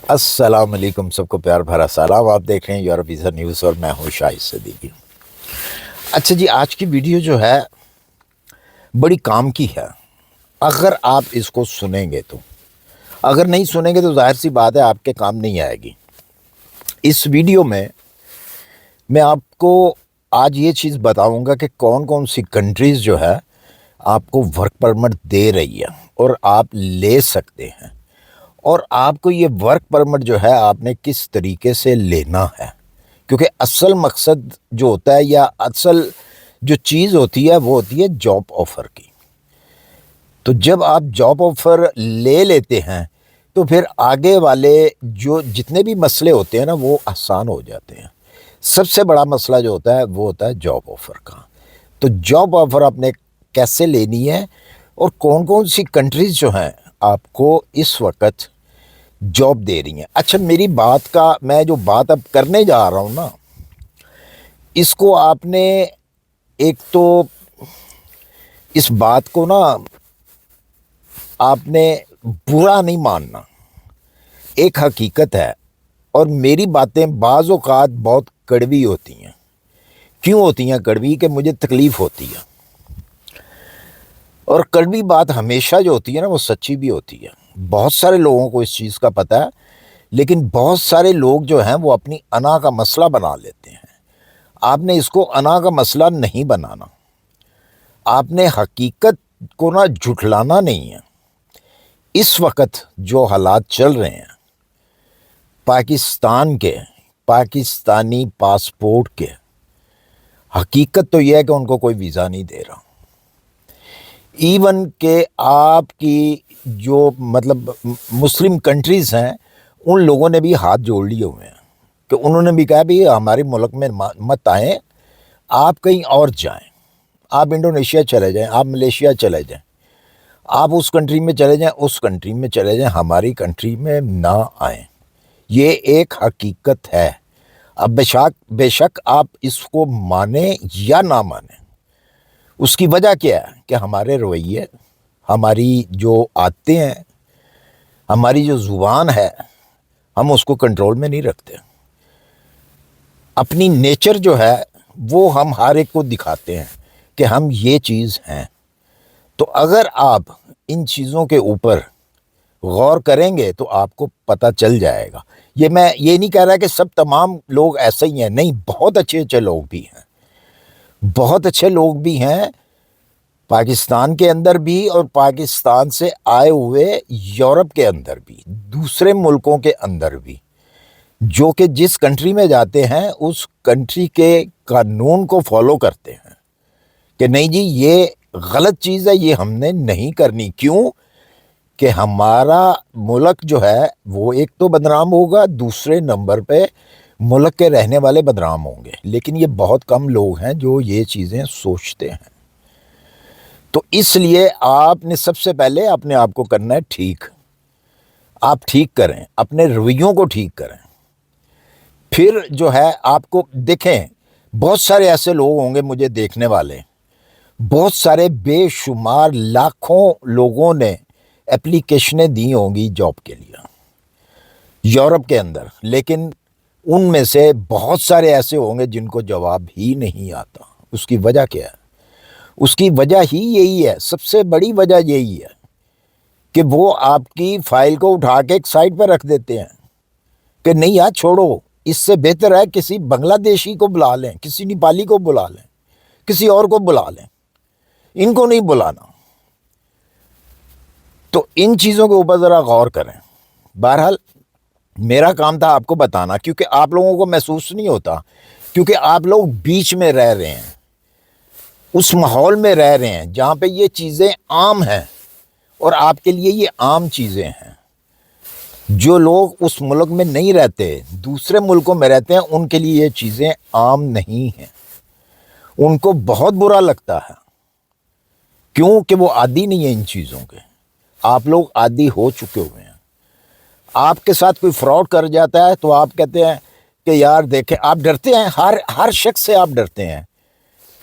السلام علیکم، سب کو پیار بھرا سلام۔ آپ دیکھ رہے ہیں یورپ ویزا نیوز اور میں ہوں شاہد صدیقی۔ اچھا جی، آج کی ویڈیو جو ہے بڑی کام کی ہے اگر آپ اس کو سنیں گے تو۔ اگر نہیں سنیں گے تو ظاہر سی بات ہے آپ کے کام نہیں آئے گی۔ اس ویڈیو میں آپ کو آج یہ چیز بتاؤں گا کہ کون کون سی کنٹریز جو ہے آپ کو ورک پرمٹ دے رہی ہے اور آپ لے سکتے ہیں، اور آپ کو یہ ورک پرمٹ جو ہے آپ نے کس طریقے سے لینا ہے، کیونکہ اصل مقصد جو ہوتا ہے یا اصل جو چیز ہوتی ہے وہ ہوتی ہے جاب آفر کی۔ تو جب آپ جاب آفر لے لیتے ہیں تو پھر آگے والے جو جتنے بھی مسئلے ہوتے ہیں نا وہ آسان ہو جاتے ہیں۔ سب سے بڑا مسئلہ جو ہوتا ہے وہ ہوتا ہے جاب آفر کا۔ تو جاب آفر آپ نے کیسے لینی ہے اور کون کون سی کنٹریز جو ہیں آپ کو اس وقت جاب دے رہی ہیں۔ اچھا، میری بات کا میں جو بات اب کرنے جا رہا ہوں نا، اس کو آپ نے ایک تو اس بات کو نا آپ نے برا نہیں ماننا، ایک حقیقت ہے، اور میری باتیں بعض اوقات بہت کڑوی ہوتی ہیں۔ کیوں ہوتی ہیں کڑوی؟ کہ مجھے تکلیف ہوتی ہے، اور کڑوی بات ہمیشہ جو ہوتی ہے نا وہ سچی بھی ہوتی ہے۔ بہت سارے لوگوں کو اس چیز کا پتہ ہے، لیکن بہت سارے لوگ جو ہیں وہ اپنی انا کا مسئلہ بنا لیتے ہیں۔ آپ نے اس کو انا کا مسئلہ نہیں بنانا، آپ نے حقیقت کو نا جھٹلانا نہیں ہے۔ اس وقت جو حالات چل رہے ہیں پاکستان کے، پاکستانی پاسپورٹ کے، حقیقت تو یہ ہے کہ ان کو کوئی ویزا نہیں دے رہا۔ ایون کہ آپ کی جو مسلم کنٹریز ہیں ان لوگوں نے بھی ہاتھ جوڑ لیے ہوئے ہیں کہ انہوں نے بھی کہا بھی ہمارے ملک میں مت آئیں، آپ کہیں اور جائیں، آپ انڈونیشیا چلے جائیں، آپ ملیشیا چلے جائیں، آپ اس کنٹری میں چلے جائیں، اس کنٹری میں چلے جائیں، ہماری کنٹری میں نہ آئیں۔ یہ ایک حقیقت ہے۔ اب بے شک آپ اس کو مانیں یا نہ مانیں، اس کی وجہ کیا ہے کہ ہمارے رویے، ہماری جو عادتیں ہیں، ہماری جو زبان ہے، ہم اس کو کنٹرول میں نہیں رکھتے۔ اپنی نیچر جو ہے وہ ہم ہر ایک کو دکھاتے ہیں کہ ہم یہ چیز ہیں۔ تو اگر آپ ان چیزوں کے اوپر غور کریں گے تو آپ کو پتہ چل جائے گا۔ میں یہ نہیں کہہ رہا کہ سب تمام لوگ ایسے ہی ہیں، نہیں، بہت اچھے اچھے لوگ بھی ہیں، بہت اچھے لوگ بھی ہیں پاکستان کے اندر بھی، اور پاکستان سے آئے ہوئے یورپ کے اندر بھی، دوسرے ملکوں کے اندر بھی، جو کہ جس کنٹری میں جاتے ہیں اس کنٹری کے قانون کو فالو کرتے ہیں کہ نہیں جی یہ غلط چیز ہے، یہ ہم نے نہیں کرنی۔ کیوں کہ ہمارا ملک جو ہے وہ ایک تو بدنام ہوگا، دوسرے نمبر پہ ملک کے رہنے والے بدنام ہوں گے، لیکن یہ بہت کم لوگ ہیں جو یہ چیزیں سوچتے ہیں۔ تو اس لیے آپ نے سب سے پہلے اپنے آپ کو کرنا ہے ٹھیک۔ آپ ٹھیک کریں، اپنے رویوں کو ٹھیک کریں، پھر جو ہے آپ کو دیکھیں بہت سارے ایسے لوگ ہوں گے مجھے دیکھنے والے، بہت سارے بے شمار لاکھوں لوگوں نے اپلیکیشنیں دی ہوں گی جاب کے لیے یورپ کے اندر، لیکن ان میں سے بہت سارے ایسے ہوں گے جن کو جواب ہی نہیں آتا۔ اس کی وجہ کیا ہے؟ اس کی وجہ ہی یہی ہے، سب سے بڑی وجہ یہی ہے کہ وہ آپ کی فائل کو اٹھا کے ایک سائٹ پہ رکھ دیتے ہیں کہ نہیں یار چھوڑو، اس سے بہتر ہے کسی بنگلہ دیشی کو بلا لیں، کسی نیپالی کو بلا لیں، کسی اور کو بلا لیں، ان کو نہیں بلانا۔ تو ان چیزوں کے اوپر ذرا غور کریں۔ بہرحال میرا کام تھا آپ کو بتانا، کیونکہ آپ لوگوں کو محسوس نہیں ہوتا، کیونکہ آپ لوگ بیچ میں رہ رہے ہیں، اس ماحول میں رہ رہے ہیں جہاں پہ یہ چیزیں عام ہیں، اور آپ کے لیے یہ عام چیزیں ہیں۔ جو لوگ اس ملک میں نہیں رہتے، دوسرے ملکوں میں رہتے ہیں، ان کے لیے یہ چیزیں عام نہیں ہیں، ان کو بہت برا لگتا ہے۔ کیوں کہ وہ عادی نہیں ہیں ان چیزوں کے۔ آپ لوگ عادی ہو چکے ہوئے ہیں۔ آپ کے ساتھ کوئی فراڈ کر جاتا ہے تو آپ کہتے ہیں کہ یار دیکھیں، آپ ڈرتے ہیں، ہر شخص سے آپ ڈرتے ہیں،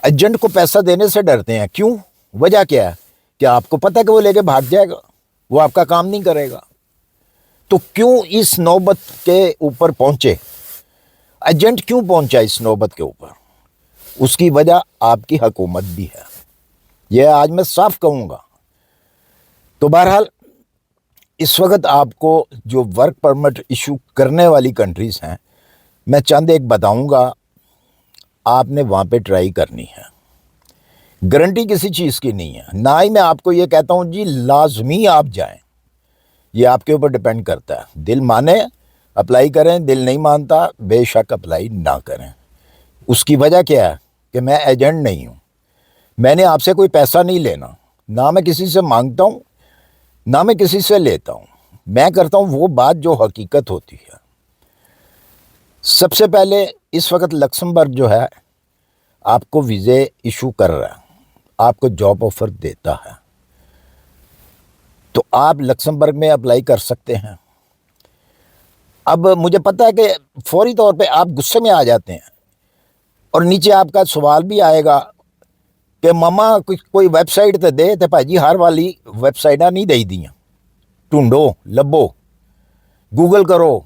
ایجنٹ کو پیسہ دینے سے ڈرتے ہیں۔ کیوں؟ وجہ کیا ہے؟ کہ آپ کو پتہ ہے کہ وہ لے کے بھاگ جائے گا، وہ آپ کا کام نہیں کرے گا۔ تو کیوں اس نوبت کے اوپر پہنچے؟ ایجنٹ کیوں پہنچا اس نوبت کے اوپر؟ اس کی وجہ آپ کی حکومت بھی ہے، یہ آج میں صاف کہوں گا۔ تو بہرحال اس وقت آپ کو جو ورک پرمٹ ایشو کرنے والی کنٹریز ہیں، میں چند ایک بتاؤں گا، آپ نے وہاں پہ ٹرائی کرنی ہے۔ گارنٹی کسی چیز کی نہیں ہے، نہ ہی میں آپ کو یہ کہتا ہوں جی لازمی آپ جائیں، یہ آپ کے اوپر ڈیپینڈ کرتا ہے۔ دل مانے اپلائی کریں، دل نہیں مانتا بے شک اپلائی نہ کریں۔ اس کی وجہ کیا ہے کہ میں ایجنٹ نہیں ہوں، میں نے آپ سے کوئی پیسہ نہیں لینا، نہ میں کسی سے مانگتا ہوں نہ میں کسی سے لیتا ہوں، میں کرتا ہوں وہ بات جو حقیقت ہوتی ہے۔ سب سے پہلے اس وقت لکسمبرگ جو ہے آپ کو ویزے ایشو کر رہا ہے، آپ کو جاب آفر دیتا ہے، تو آپ لکسمبرگ میں اپلائی کر سکتے ہیں۔ اب مجھے پتہ ہے کہ فوری طور پہ آپ غصے میں آ جاتے ہیں، اور نیچے آپ کا سوال بھی آئے گا کہ ماما کوئی ویب سائٹ تے دے تے بھائی جی ہر والی ویب سائٹاں نہیں دئی دیاں، ڈھونڈو لبو گوگل کرو۔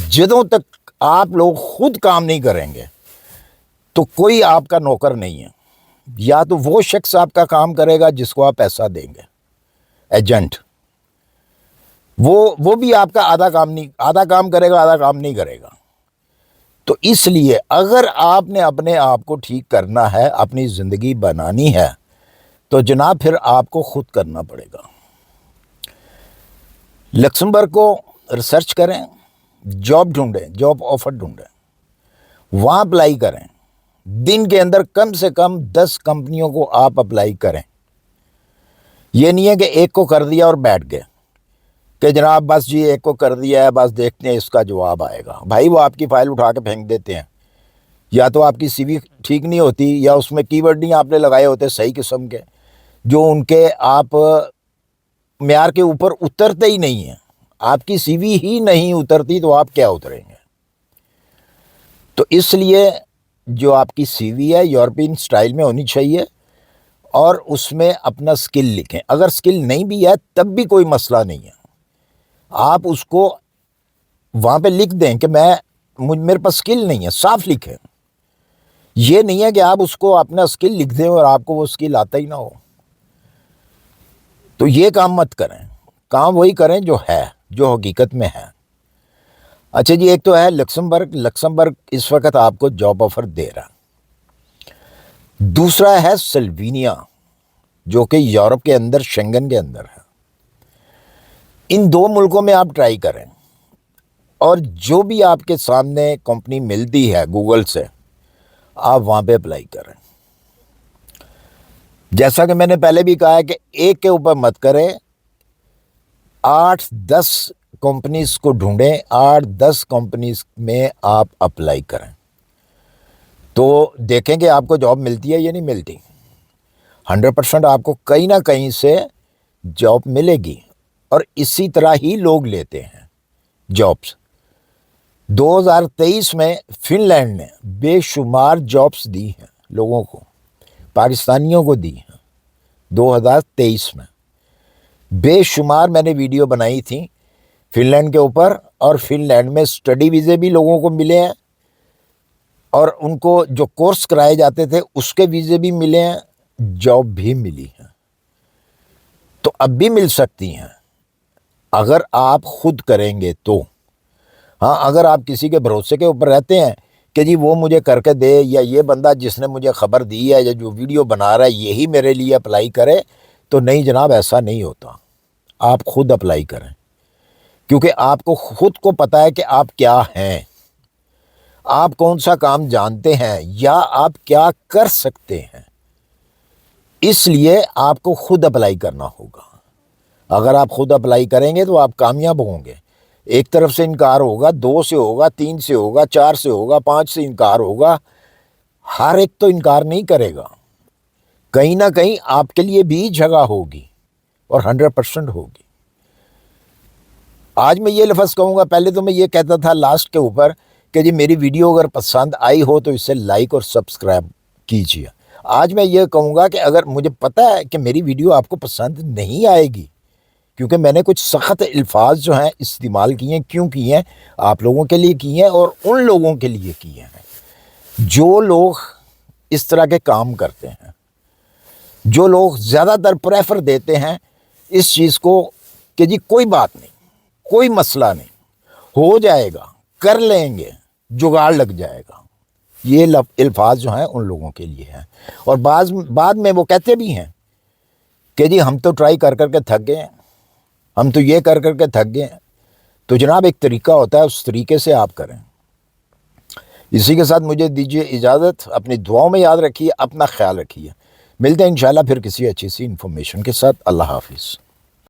جدوں تک آپ لوگ خود کام نہیں کریں گے تو کوئی آپ کا نوکر نہیں ہے، یا تو وہ شخص آپ کا کام کرے گا جس کو آپ پیسہ دیں گے، ایجنٹ، وہ بھی آپ کا آدھا کام کرے گا، آدھا کام نہیں کرے گا۔ تو اس لیے اگر آپ نے اپنے آپ کو ٹھیک کرنا ہے، اپنی زندگی بنانی ہے، تو جناب پھر آپ کو خود کرنا پڑے گا۔ لکسمبرگ کو ریسرچ کریں، جاب ڈھونڈیں، جاب آفر ڈھونڈیں، وہاں اپلائی کریں۔ دن کے اندر کم سے کم 10 کمپنیوں کو آپ اپلائی کریں۔ یہ نہیں ہے کہ ایک کو کر دیا اور بیٹھ گئے کہ جناب بس جی ایک کو کر دیا ہے، بس دیکھتے ہیں اس کا جواب آئے گا۔ بھائی وہ آپ کی فائل اٹھا کے پھینک دیتے ہیں، یا تو آپ کی سی وی ٹھیک نہیں ہوتی، یا اس میں کی ورڈ نہیں آپ نے لگائے ہوتے صحیح قسم کے، جو ان کے آپ معیار کے اوپر اترتے ہی نہیں ہیں۔ آپ کی سی وی ہی نہیں اترتی تو آپ کیا اتریں گے؟ تو اس لیے جو آپ کی سی وی ہے یورپین سٹائل میں ہونی چاہیے، اور اس میں اپنا سکل لکھیں۔ اگر سکل نہیں بھی ہے تب بھی کوئی مسئلہ نہیں ہے، آپ اس کو وہاں پہ لکھ دیں کہ میرے پاس سکل نہیں ہے، صاف لکھیں۔ یہ نہیں ہے کہ آپ اس کو اپنا سکل لکھ دیں اور آپ کو وہ سکل آتا ہی نہ ہو، تو یہ کام مت کریں۔ کام وہی کریں جو ہے، جو حقیقت میں ہے۔ اچھا جی، ایک تو ہے لکسمبرگ اس وقت آپ کو جاب آفر دے رہا۔ دوسرا ہے سلوینیا، جو کہ یورپ کے اندر شنگن کے اندر ہے۔ ان 2 ملکوں میں آپ ٹرائی کریں، اور جو بھی آپ کے سامنے کمپنی ملتی ہے گوگل سے، آپ وہاں پہ اپلائی کریں۔ جیسا کہ میں نے پہلے بھی کہا ہے کہ ایک کے اوپر مت کریں، 8-10 کمپنیز کو ڈھونڈیں، 8-10 کمپنیز میں آپ اپلائی کریں، تو دیکھیں کہ آپ کو جاب ملتی ہے یا نہیں ملتی۔ 100% آپ کو کہیں نہ کہیں سے جاب ملے گی، اور اسی طرح ہی لوگ لیتے ہیں جابس۔ 2023 میں فن لینڈ نے بے شمار جابس دی ہیں لوگوں کو، پاکستانیوں کو دی ہیں 2023 میں بے شمار۔ میں نے ویڈیو بنائی تھی فن لینڈ کے اوپر، اور فن لینڈ میں اسٹڈی ویزے بھی لوگوں کو ملے ہیں، اور ان کو جو کورس کرائے جاتے تھے اس کے ویزے بھی ملے ہیں، جاب بھی ملی ہے۔ تو اب بھی مل سکتی ہیں اگر آپ خود کریں گے تو۔ ہاں، اگر آپ کسی کے بھروسے کے اوپر رہتے ہیں کہ جی وہ مجھے کر کے دے، یا یہ بندہ جس نے مجھے خبر دی ہے یا جو ویڈیو بنا رہا ہے یہی میرے لیے اپلائی کرے، تو نہیں جناب، ایسا نہیں ہوتا۔ آپ خود اپلائی کریں، کیونکہ آپ کو خود کو پتہ ہے کہ آپ کیا ہیں، آپ کون سا کام جانتے ہیں، یا آپ کیا کر سکتے ہیں۔ اس لیے آپ کو خود اپلائی کرنا ہوگا۔ اگر آپ خود اپلائی کریں گے تو آپ کامیاب ہوں گے۔ ایک طرف سے انکار ہوگا، 2 سے ہوگا، 3 سے ہوگا، 4 سے ہوگا، 5 سے انکار ہوگا، ہر ایک تو انکار نہیں کرے گا، کہیں نہ کہیں آپ کے لیے بھی جگہ ہوگی، اور 100% ہوگی۔ آج میں یہ لفظ کہوں گا، پہلے تو میں یہ کہتا تھا لاسٹ کے اوپر کہ جی میری ویڈیو اگر پسند آئی ہو تو اسے لائک اور سبسکرائب کیجیے۔ آج میں یہ کہوں گا کہ اگر مجھے پتہ ہے کہ میری ویڈیو آپ کو پسند نہیں آئے گی، کیونکہ میں نے کچھ سخت الفاظ جو ہیں استعمال کیے ہیں. کیوں کیے ہیں؟ آپ لوگوں کے لیے کیے ہیں اور ان لوگوں کے لیے کیے ہیں جو لوگ اس طرح کے کام کرتے ہیں، جو لوگ زیادہ تر پریفر دیتے ہیں اس چیز کو کہ جی کوئی بات نہیں، کوئی مسئلہ نہیں، ہو جائے گا، کر لیں گے، جگاڑ لگ جائے گا. یہ الفاظ جو ہیں ان لوگوں کے لیے ہیں. اور بعد میں وہ کہتے بھی ہیں کہ جی ہم تو ٹرائی کر کر کے تھک گئے ہیں، ہم تو یہ کر کر کے تھک گئے ہیں. تو جناب ایک طریقہ ہوتا ہے، اس طریقے سے آپ کریں. اسی کے ساتھ مجھے دیجیے اجازت. اپنی دعاؤں میں یاد رکھیے، اپنا خیال رکھیے. ملتے ہیں انشاءاللہ پھر کسی اچھی سی انفارمیشن کے ساتھ. اللہ حافظ.